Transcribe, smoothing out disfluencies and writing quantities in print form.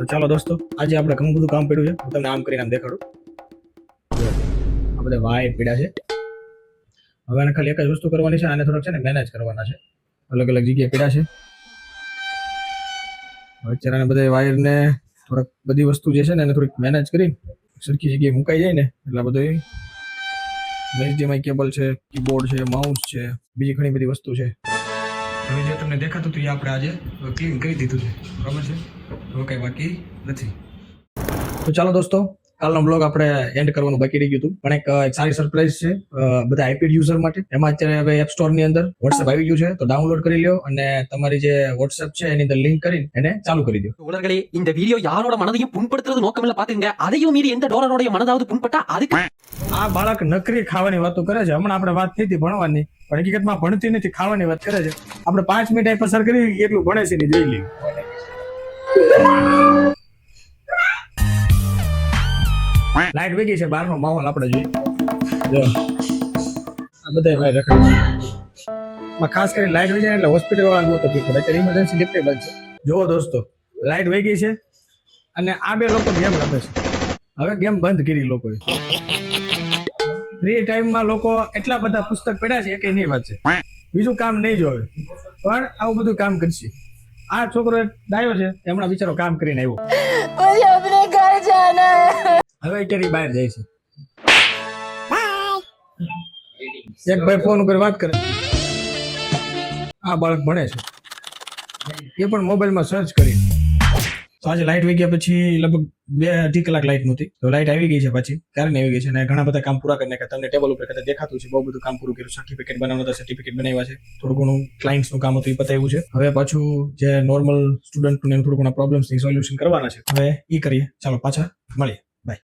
તો ચાલો દોસ્તો, આજે આપણે ઘણું બધું કામ પડ્યું છે. હું તમને આમ કરીને આમ દેખાડું. જો, આ બધા વાયર પડ્યા છે. હવે આને ખાલી એક જ વસ્તુ કરવાની છે, આને થોડોક છે ને મેનેજ કરવાના છે. અલગ અલગ જગ્યાએ પડ્યા છે. હવે અત્યારે બધા વાયરને થોડાક બધી વસ્તુ જે છે ને એને થોડીક મેનેજ કરી સરખી જગ્યાએ મુકાઈ જાય ને એટલે આ બધું HDMI કેબલ છે, કીબોર્ડ છે, માઉસ છે, બીજી ઘણી બધી વસ્તુ છે. હવે જે તમને દેખાતું હતું એ આપણે આજે ક્લીન કરી દીધું છે, બરાબર છે. હવે કંઈ બાકી નથી. તો ચાલો દોસ્તો, કાલનો બ્લોગ આપણે એન્ડ કરવાનું બાકી રહી ગયું હતું, પણ એક સારી સરપ્રાઈઝ છે બધા આઈપેડ યુઝર માટે. એમાં અત્યારે હવે એપ સ્ટોર ની અંદર WhatsApp આવી ગયું છે, તો ડાઉનલોડ કરી લ્યો અને તમારી જે WhatsApp છે એની અંદર લિંક કરી એને ચાલુ કરી દો. உலர்களே இந்த வீடியோ யாரோட மனதையும் புண்படுத்துறது நோக்கமில்ல பாத்துங்க. அதையும் மீறி எந்த டோலரோட மனதாவது புண்பட்டா அதுக்கு આ બાળક નકરી ખાવાની વાતો કરે છે. હમણાં આપણે વાત થઈ હતી ભણવાની, પણ હકીકતમાં ભણતી નથી, ખાવાની વાત કરે છે. આપણે 5 મિનિટ પસાર કરી એટલું ભણે છે ને જોઈ લઈએ. લાઈટ વેગી છે, બહારનો માહોલ આપણે જોઈએ. જો આ બધા ભાઈ રખડે ખાસ કરીને લાઈટ વેગી જાય એટલે હોસ્પિટલ વાળા બહુ તકલીફ પડે. અત્યારે ઇમરજન્સી લિફ્ટ બંધ છે. જુઓ દોસ્તો, લાઈટ વેગી છે અને આ બે લોકો ગેમ રમે છે. હવે ગેમ બંધ કરી લોકોએ. ફ્રી ટાઈમમાં લોકો એટલા બધા પુસ્તક પડ્યા છે કે નહીં વાત છે, બીજું કામ નહીં જોવે પણ આવું બધું કામ કરશે. આ છોકરો ડાયો છે, હમણાં બિચારો કામ કરીને આવ્યો. હવે અત્યારે બહાર જાય છે. એક ભાઈ ફોન ઉપર વાત કરે. આ બાળક ભણે છે, એ પણ મોબાઈલમાં સર્ચ કરી. આજે લાઈટ વહી ગયા પછી લગભગ 2-2.5 કલાક લાઈટ નહોતી, તો લાઈટ આવી ગઈ છે પાછી. કારણ આવી ગઈ છે અને ઘણા બધા કામ પૂરા કરી નાખ્યા. તમને ટેબલ ઉપર કદાચ દેખાતું છે, બહુ બધું કામ પૂરું કર્યું. સર્ટિફિકેટ બનાવવાનું હતા, સર્ટિફિકેટ બનાવ્યા છે. થોડું ઘણું ક્લાયન્ટ્સનું કામ હતું એ પતાવ્યું છે. હવે પાછું જે નોર્મલ સ્ટુડન્ટને થોડું ઘણા પ્રોબ્લેમ્સની સોલ્યુશન કરવાના છે, હવે એ કરીએ. ચાલો પાછા મળીએ.